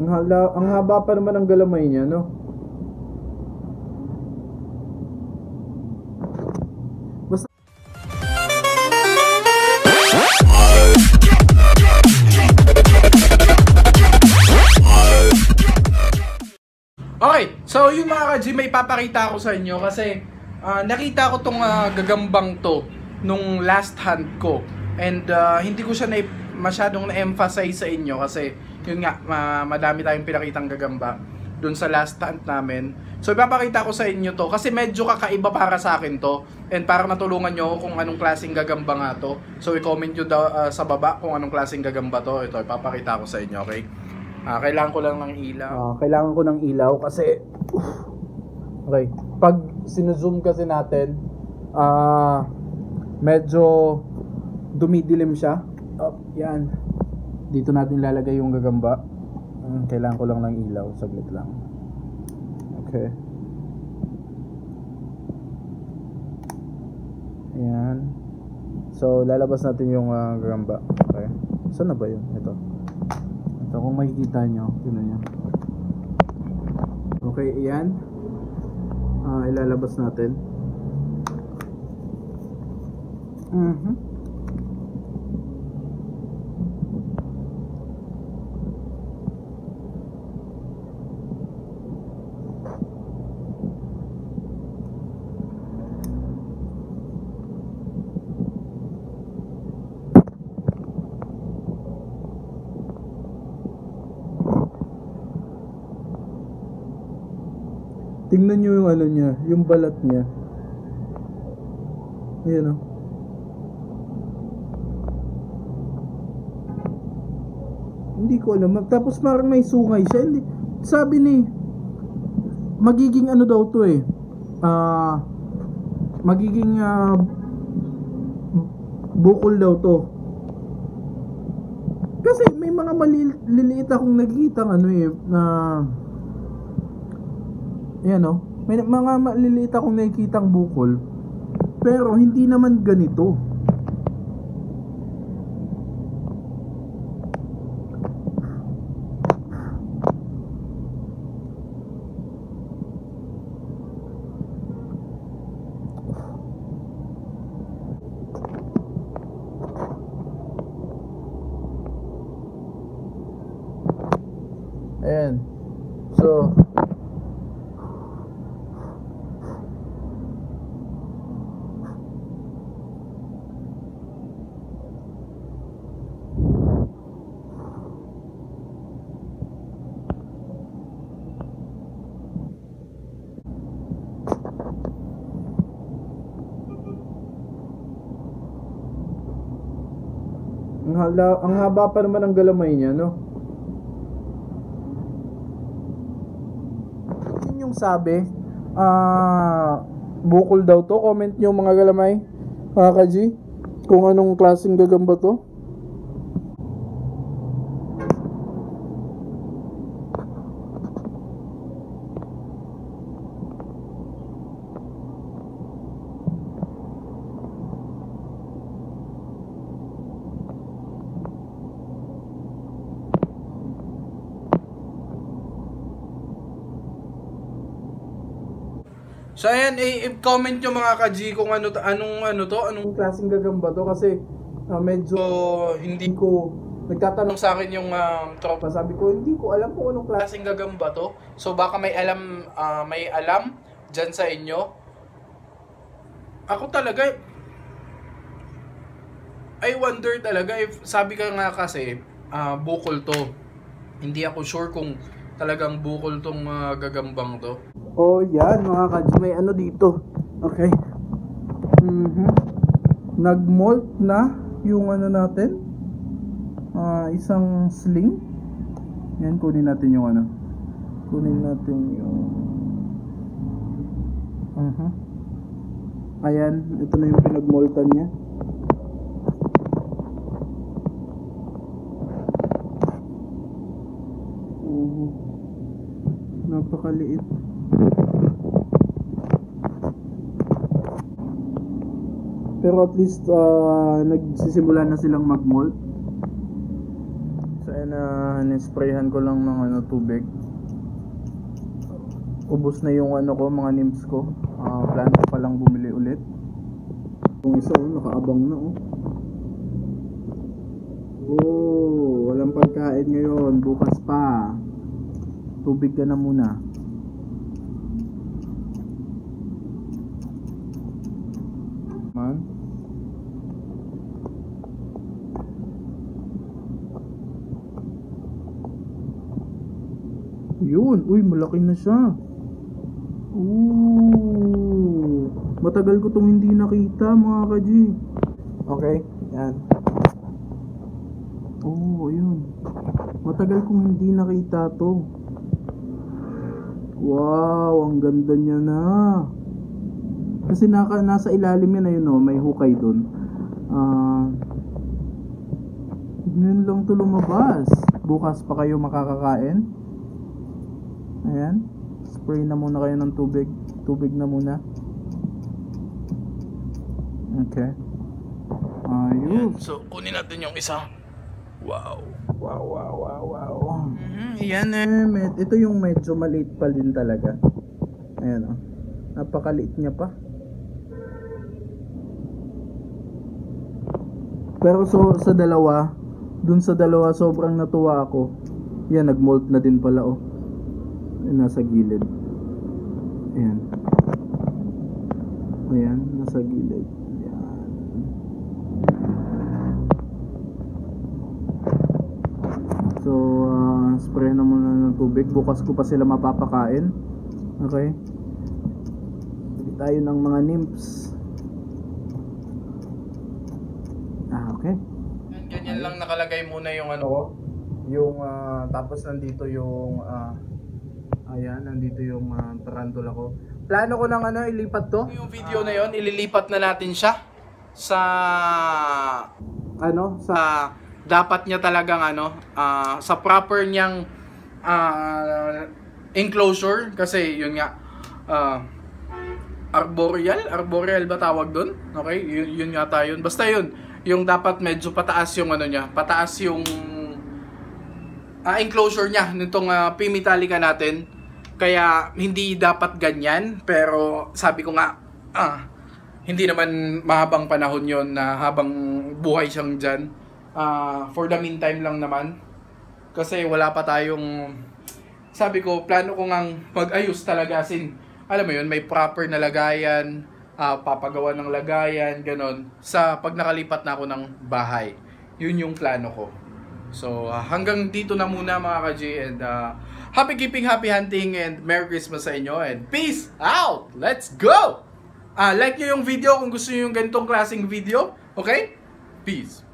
Ang haba pa naman ng galamay niya, no? Basta okay, so yung mga ka-G, may papakita ako sa inyo kasi nakita ko tong gagambang to nung last hunt ko. And hindi ko siya masyadong na-emphasize sa inyo kasi yun nga, madami tayong pinakitang gagamba dun sa last hunt namin. So ipapakita ko sa inyo to kasi medyo kakaiba para sa akin to. And para matulungan nyo kung anong klaseng gagamba nga to. So i-comment nyo sa baba kung anong klaseng gagamba to. Ito, ipapakita ko sa inyo, okay? Kailangan ko lang ng ilaw. Kailangan ko ng ilaw kasi okay, pag sinuzoom kasi natin medyo dumidilim siya. Yan. Dito natin lalagay yung gagamba. Kailangan ko lang ng ilaw. Saglit lang. Okay. Ayan. So lalabas natin yung gagamba. Okay. Saan na ba yun? Ito. Ito, kung makikita nyo, tignan nyo. Okay, ayan. Ilalabas natin. Tingnan nyo yung ano niya, yung balat niya. Ayan o. Hindi ko alam. Tapos parang may sungay siya. Hindi. Sabi ni, magiging ano daw to eh. Magiging bukol daw to. Kasi may mga maliliit akong nakikita ano eh, na ayan o, may mga maliliit akong nakikitang bukol, pero hindi naman ganito. Ayan. So ang haba pa naman ng galamay niya, no? Yun yung sabi, bukol daw to. Comment nyo mga galamay, mga ka-G, kung anong klaseng gagamba to. So ayan, i-comment nyo mga ka-G kung anong klaseng gagamba to kasi medyo hindi ko, nagtatanong sa akin yung tropa, sabi ko hindi ko alam kung anong klaseng gagamba to. So baka may alam dyan sa inyo. Ako talaga, I wonder talaga if, sabi ka nga kasi bukol to. Hindi ako sure kung talagang bukol tong gagambang to. Oh, yan mga ka-G, may ano dito. Okay. Nag-molt na yung ano natin. Isang sling. Yan, kunin natin yung ano. Kunin natin yung ayan, ito na yung pinag-moltan niya. Napakaliit. Pero at least nagsisimula na silang mag-molt. So Ayan na, nisprayhan ko lang ng tubig. Ubos na yung ko, mga nymphs ko. Plano ko palang bumili ulit. Yung isa nakaabang na walang pagkain ngayon, bukas pa. Tubig ka na muna. Man. Yun, uy, malaki na siya. Matagal ko tong hindi nakita, mga ka-G. Okay, yan. Ayun. Matagal kong hindi nakita to. Wow, ang ganda niya na. Kasi nasa ilalim yan, ayun may hukay dun. Ngayon lang to lumabas. Bukas pa kayo makakakain. Ayan. Spray na muna kayo ng tubig. Tubig na muna. Okay. Ayun. So, kunin natin yung isa. Wow. Wow. Yan ito yung medyo maliit pa din talaga. Ayan napakaliit niya pa. Pero sa dalawa, dun sa dalawa sobrang natuwa ako. Yan, nag-molt na din pala nasa gilid. Ayan, nasa gilid. So, spray na muna ng tubig. Bukas ko pa sila mapapakain. Okay. Bili tayo ng mga nymphs. Okay. Ganyan lang nakalagay muna yung yung tapos nandito yung ayan, nandito yung tarantula ko. Plano ko lang ilipat to. Yung video na yon, ililipat na natin siya sa sa dapat niya talagang sa proper niyang enclosure, kasi yun nga arboreal ba tawag doon? Okay, yun nga tayo. Basta yun, yung dapat medyo pataas yung pataas yung enclosure niya nitong P-Metallica natin. Kaya hindi dapat ganyan, pero sabi ko nga hindi naman mahabang panahon yon na habang buhay siyang dyan. For the meantime lang naman, kasi wala pa tayong, sabi ko, plano ko ngang mag-ayos talaga, alam mo yun, may proper na lagayan, papagawa ng lagayan, ganon, sa pag nakalipat na ako ng bahay. Yun yung plano ko. So hanggang dito na muna, mga ka-G, and happy keeping, happy hunting, and Merry Christmas sa inyo, and peace out! Let's go! Like nyo yung video kung gusto nyo yung ganitong klaseng video, okay? Peace!